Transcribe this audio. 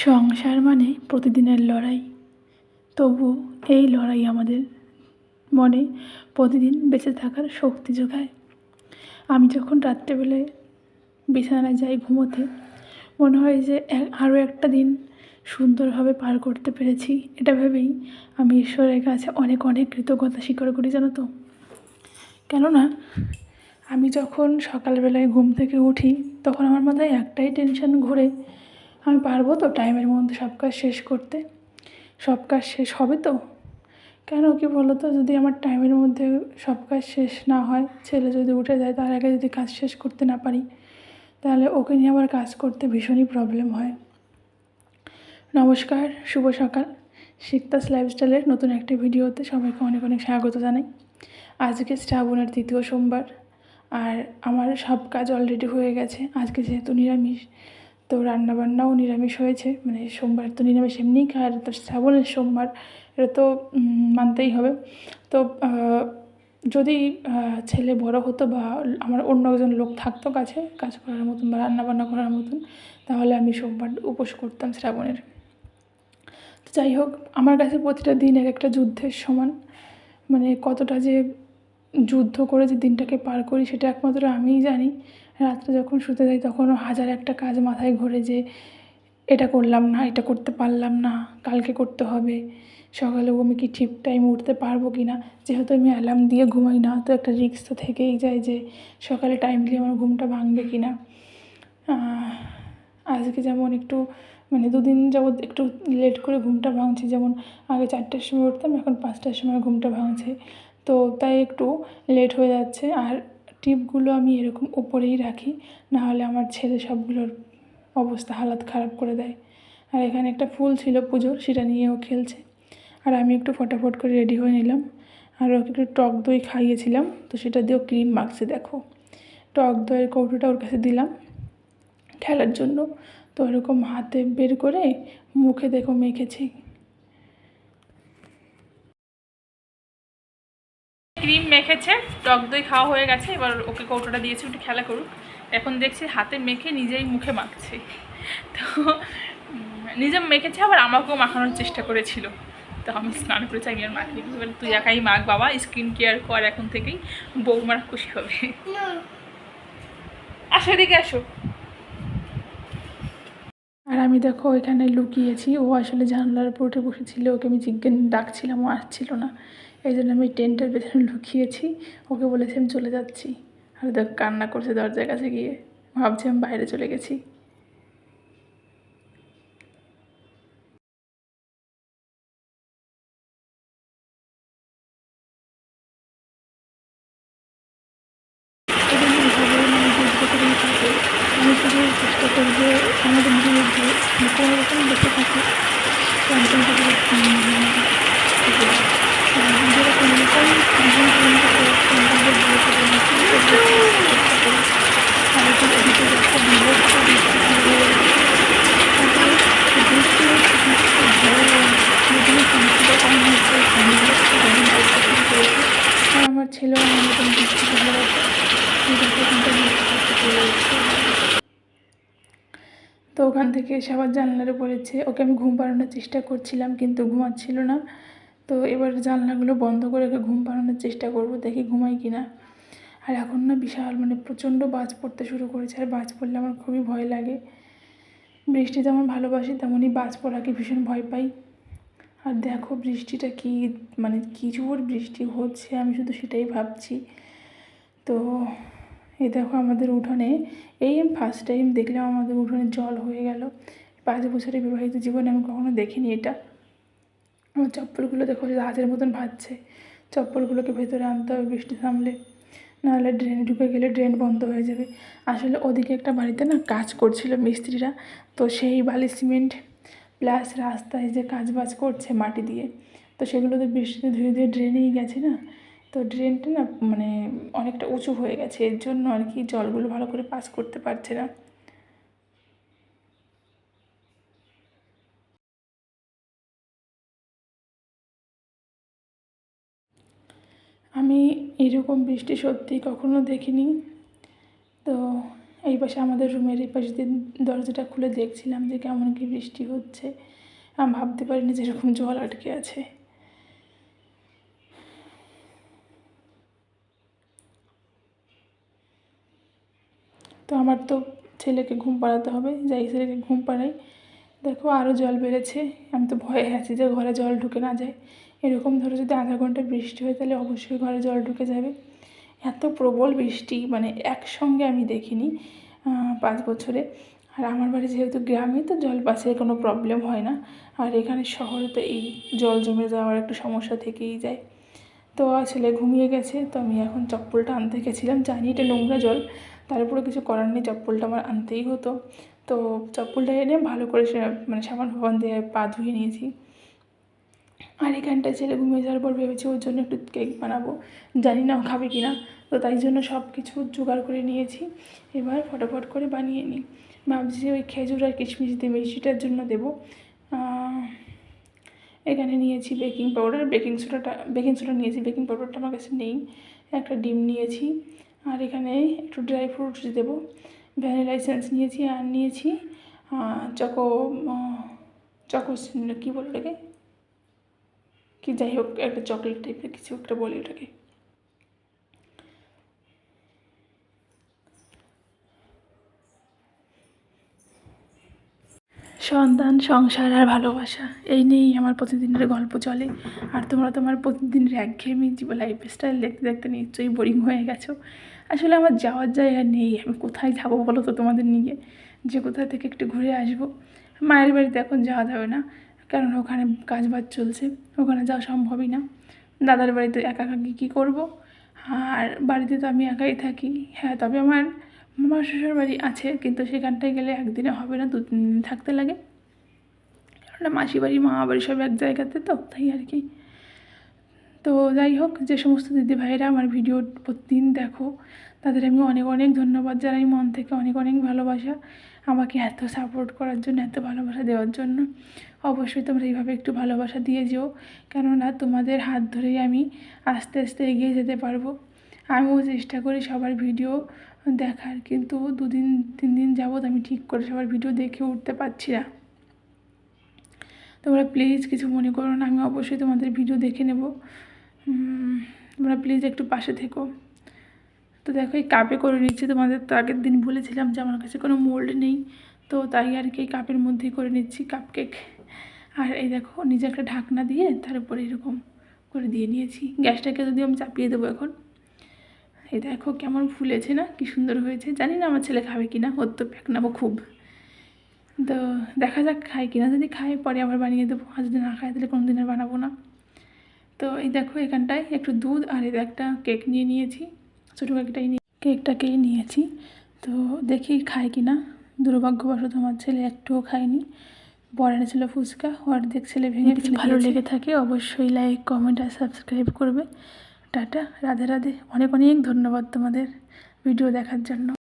সংসার মানে প্রতিদিনের লড়াই। তবু এই লড়াই আমাদের মনে প্রতিদিন বেঁচে থাকার শক্তি যোগায়। আমি যখন রাত্রেবেলায় বিছানায় যাই ঘুমোতে, মনে হয় যে আরও একটা দিন সুন্দরভাবে পার করতে পেরেছি। এটা ভেবেই আমি ঈশ্বরের কাছে অনেক অনেক কৃতজ্ঞতা স্বীকার করি, জানো তো। কেননা আমি যখন সকালবেলায় ঘুম থেকে উঠি, তখন আমার মাথায় একটাই টেনশন ঘোরে, আমি পারবো তো টাইমের মধ্যে সব কাজ শেষ করতে? সব কাজ শেষ হবে তো? কেন কি বলো তো, যদি আমার টাইমের মধ্যে সব কাজ শেষ না হয়, ছেলে যদি উঠে যায় তার আগে যদি কাজ শেষ করতে না পারি, তাহলে ওকে নিয়ে আবার কাজ করতে ভীষণই প্রবলেম হয়। নমস্কার, শুভ সকাল। শিকতাস লাইফস্টাইলের নতুন একটা ভিডিওতে সবাইকে অনেক অনেক স্বাগত জানাই। আজকে শ্রাবণের 3য় সোমবার, আর আমার সব কাজ অলরেডি হয়ে গেছে। আজকে যেহেতু নিরামিষ, তো রান্নাবান্নাও নিরামিষ হয়েছে। মানে সোমবার তো নিরামিষ এমনিই খায়, আর তো শ্রাবণের সোমবার, এটা তো মানতেই হবে। তো যদি ছেলে বড় হতো বা আমার অন্য একজন লোক থাকতো কাছে কাজ করার মতন বা রান্নাবান্না করার মতন, তাহলে আমি সোমবার উপোস করতাম শ্রাবণের। তো যাই হোক, আমার কাছে প্রতিটা দিন এক একটা যুদ্ধের সমান। মানে কতটা যে যুদ্ধ করে যে দিনটাকে পার করি সেটা একমাত্র আমিই জানি। রাত্রে যখন শুতে যাই তখনও হাজার একটা কাজ মাথায় ঘোরে, যে এটা করলাম না, এটা করতে পারলাম না, কালকে করতে হবে, সকালেও আমি কি ঠিক টাইমে উঠতে পারবো কি না। যেহেতু আমি অ্যালার্ম দিয়ে ঘুমাই না, তো একটা রিস্ক তো থেকেই যায় যে সকালে টাইমলি আমার ঘুমটা ভাঙবে কি না। আজকে যেমন একটু মানে দুদিন যাবৎ একটু লেট করে ঘুমটা ভাঙছে। যেমন আগে 4টার সময় উঠতাম, এখন 5টার সময় ঘুমটা ভাঙছে, তো তাই একটু লেট হয়ে যাচ্ছে। আর টিপগুলো আমি এরকম উপরেই রাখি, নাহলে আমার ছেলে সবগুলোর অবস্থা হালাত খারাপ করে দেয়। আর এখানে একটা ফুল ছিল পুজোর, সেটা নিয়েও খেলছে। আর আমি একটু ফটাফট করে রেডি হয়ে নিলাম, আর ওকে একটু টক দই খাইয়েছিলাম, তো সেটা দিয়েও ক্রিম মাখছে। দেখো, টক দইয়ের কৌটোটা ওর কাছে দিলাম খেলার জন্য, তো এরকম হাতে বের করে মুখে দেখো মেখেছি। ক্রিম মেখেছে, টক দই খাওয়া হয়ে গেছে, এবার ওকে কৌটোটা দিয়েছি একটু খেলা করুক। এখন দেখছি হাতে মেখে নিজেই মুখে মাখছে। তো নিজে মেখেছে, আবার আমাকেও মাখানোর চেষ্টা করেছিল। তো আমি স্নান করেছি, আমি আর মাখি, তুই একাই মাখ বাবা, স্কিন কেয়ার কর এখন থেকেই, বৌমারা খুশি হবে। আসো এদিকে আসো। আর আমি দেখো এখানে লুকিয়েছি, ও আসলে জানলার উপর উঠে বসেছিল, ওকে আমি ডাকছিলাম, ও আসছিল না, এই জন্য আমি টেন্টের পেছনে লুকিয়েছি। ওকে বলেছি আমি চলে যাচ্ছি, আর দেখ কান্না করছে দরজার কাছে গিয়ে, ভাবছি আমি বাইরে চলে গেছি। আমি শুধু চেষ্টা করবো আমাদের বিরুদ্ধে কোনো রকম বেঁচে থাকি, যেরকম রকম জীবন আর আমার ছেলেও আমার মতন বৃষ্টি ভালোবাসে। তো ওখান থেকে এসে আবার জানলার পড়েছে, ওকে আমি ঘুম পাড়ানোর চেষ্টা করছিলাম কিন্তু ঘুমাচ্ছিল না। তো এবার জানলাগুলো বন্ধ করে ওকে ঘুম পাড়ানোর চেষ্টা করব, দেখি ঘুমাই কি না। আর এখন না বিশাল মানে প্রচণ্ড বাজ পড়তে শুরু করেছে, আর বাজ পড়লে আমার খুবই ভয় লাগে। বৃষ্টি যেমন ভালোবাসি, তেমনই বাজ পড়াকে ভীষণ ভয় পাই। আর দেখো বৃষ্টিটা কি মানে কী জোর বৃষ্টি হচ্ছে, আমি শুধু সেটাই ভাবছি। তো এই দেখো আমাদের উঠোনে, এই আমি ফার্স্ট টাইম দেখলাম আমাদের উঠোনে জল হয়ে গেল। 5 বছরের বিবাহিত জীবনে আমি কখনো দেখিনি এটা। আমার চপ্পলগুলো দেখো হাতের মতন ভাজছে, চপ্পলগুলোকে ভেতরে আনতে হবে বৃষ্টি থামলে, নাহলে ড্রেনে ঢুকে গেলে ড্রেন বন্ধ হয়ে যাবে। আসলে ওদিকে একটা বাড়িতে না কাজ করছিল মিস্ত্রিরা, তো সেই বালি সিমেন্ট প্লাস রাস্তায় যে কাজ বাজ করছে মাটি দিয়ে, তো সেগুলো তো বৃষ্টিতে ধুয়ে ধুয়ে ড্রেনেই গেছে না। তো ড্রেনটা না মানে অনেকটা উঁচু হয়ে গেছে, এর জন্য আর কি জলগুলো ভালো করে পাস করতে পারছে না। আমি এরকম বৃষ্টি সত্যি কখনো দেখিনি। তো এই পাশে আমাদের রুমের এই পাশে দিয়ে দরজাটা খুলে দেখছিলাম যে কেমন কি বৃষ্টি হচ্ছে। আমি ভাবতে পারিনি যে এরকম জল আটকে আছে। তো আমার তো ছেলেকে ঘুম পাড়াতে হবে, যাই ছেলেকে ঘুম পাড়াই। দেখো আরও জল বেড়েছে। আমি তো ভয়ে আছি যে ঘরে জল ঢুকে না যায়। এরকম ধরো যদি আধা ঘন্টা বৃষ্টি হয় তাহলে অবশ্যই ঘরে জল ঢুকে যাবে। এত প্রবল বৃষ্টি মানে একসঙ্গে আমি দেখিনি 5 বছরে। আর আমার বাড়ি যেহেতু গ্রামে, তো জল পাসের কোনো প্রবলেম হয় না। আর এখানে শহরে তো এই জল জমে যাওয়ার একটা সমস্যা থেকেই যায়। তো ছেলে ঘুমিয়ে গেছে, তো আমি এখন চপ্পলটা আনতে গেছিলাম। জানি এটা নোংরা জল, তারপরে কিছু করার নেই, চপ্পলটা আমার আনতেই হতো। তো চপ্পলটা এনে ভালো করে মানে সাবান ফাবান দিয়ে পা ধুয়ে নিয়েছি। আর এখানটায় ছেলে ঘুমিয়ে যাওয়ার পর ভেবেছি ওর জন্য একটু কেক বানাবো, জানি না ও খাবে কি না। তো তাই জন্য সব কিছু জোগাড় করে নিয়েছি, এবার ফটাফট করে বানিয়ে নিই। ভাবছি ওই খেজুর আর কিশমিশ দিয়ে মিষ্টিটার জন্য দেবো। এখানে নিয়েছি বেকিং পাউডার, বেকিং সোডা নিয়েছি, বেকিং পাউডারটা আমার কাছে নেই। একটা ডিম নিয়েছি, আর এখানে একটু ড্রাই ফ্রুটস দেবো। ভ্যানিলা এসেন্স নিয়েছি, আর নিয়েছি চকো কী বলে ওটাকে, কি যাই হোক একটা চকলেট টাইপের কিছু একটা বলে ওটাকে। সন্তান, সংসার আর ভালোবাসা, এই নিয়েই আমার প্রতিদিনের গল্প চলে। আর তোমরা তোমার প্রতিদিনের একঘেয়েমি লাইফস্টাইল দেখতে দেখতে নিশ্চয়ই বোরিং হয়ে গেছো। আসলে আমার যাওয়ার জায়গা নেই, আমি কোথায় যাবো বলো তো তোমাদের নিয়ে, যে কোথা থেকে একটু ঘুরে আসবো। মায়ের বাড়িতে এখন যাওয়া যাবে না, কারণ ওখানে কাজবাজ চলছে, ওখানে যাওয়া সম্ভবই না। দাদার বাড়িতে একা একা কী করবো, আর বাড়িতে তো আমি একাই থাকি। হ্যাঁ, তবে আমার মামার শ্বশুর বাড়ি আছে, কিন্তু সেখানটায় গেলে একদিনে হবে না, 2-3 দিন থাকতে লাগে। কারণ মাসি বাড়ি মামা বাড়ি সব এক জায়গাতে, তো তাই আর কি। তো যাই হোক, যে সমস্ত দিদি ভাইয়েরা আমার ভিডিও প্রতিদিন দেখো, তাদের আমি অনেক অনেক ধন্যবাদ জানাই মন থেকে, অনেক অনেক ভালোবাসা আমাকে এত সাপোর্ট করার জন্য, এত ভালোবাসা দেওয়ার জন্য। অবশ্যই তোমরা এইভাবে একটু ভালোবাসা দিয়ে যেও, কেননা তোমাদের হাত ধরেই আমি আস্তে আস্তে এগিয়ে যেতে পারবো। আমিও চেষ্টা করি সবার ভিডিও দেখার, কিন্তু 2-3 দিন যাবৎ আমি ঠিক করে সবার ভিডিও দেখে উঠতে পারছি না। তোমরা প্লিজ কিছু মনে করো না, আমি অবশ্যই তোমাদের ভিডিও দেখে নেব। তোমরা প্লিজ একটু পাশে থেকো। তো দেখো এই কাপে করে নিচ্ছি, তোমাদের তো আগের দিন বলেছিলাম যে আমার কাছে কোনো মোল্ড নেই, তো তাই আর কি এই কাপের মধ্যেই করে নিচ্ছি কাপ কেক। আর এই দেখো নিজে একটা ঢাকনা দিয়ে তার উপরে এরকম করে দিয়ে নিয়েছি। গ্যাসটাকে যদি আমি চাপিয়ে দেবো এখন। এই দেখো কেমন ফুলেছে না, কি সুন্দর হয়েছে। জানি না আমার ছেলে খাবে কিনা, ওর তো প্যাকনাবো খুব। তো দেখা যাক খায় কিনা, যদি খায় পরে আবার বানিয়ে দেবো, আর যদি না খায় তাহলে কোনো দিন আর বানাবো না। তো এই দেখো এখানটায় একটু দুধ আর এই একটা কেক নিয়ে নিয়েছি, ছোটো কেকটাকেই নিয়েছি। তো দেখি খায় কিনা। দুর্ভাগ্যবশত আমার ছেলে একটুও খায়নি। বড় এনেছিল ফুচকা, অর্ধেক ছেলে ভেঙে কিছু ভালো লেগে থাকে অবশ্যই লাইক, কমেন্ট আর সাবস্ক্রাইব করবে। টাটা, রাধে রাধে। অনেক অনেক ধন্যবাদ তোমাদের ভিডিও দেখার জন্য।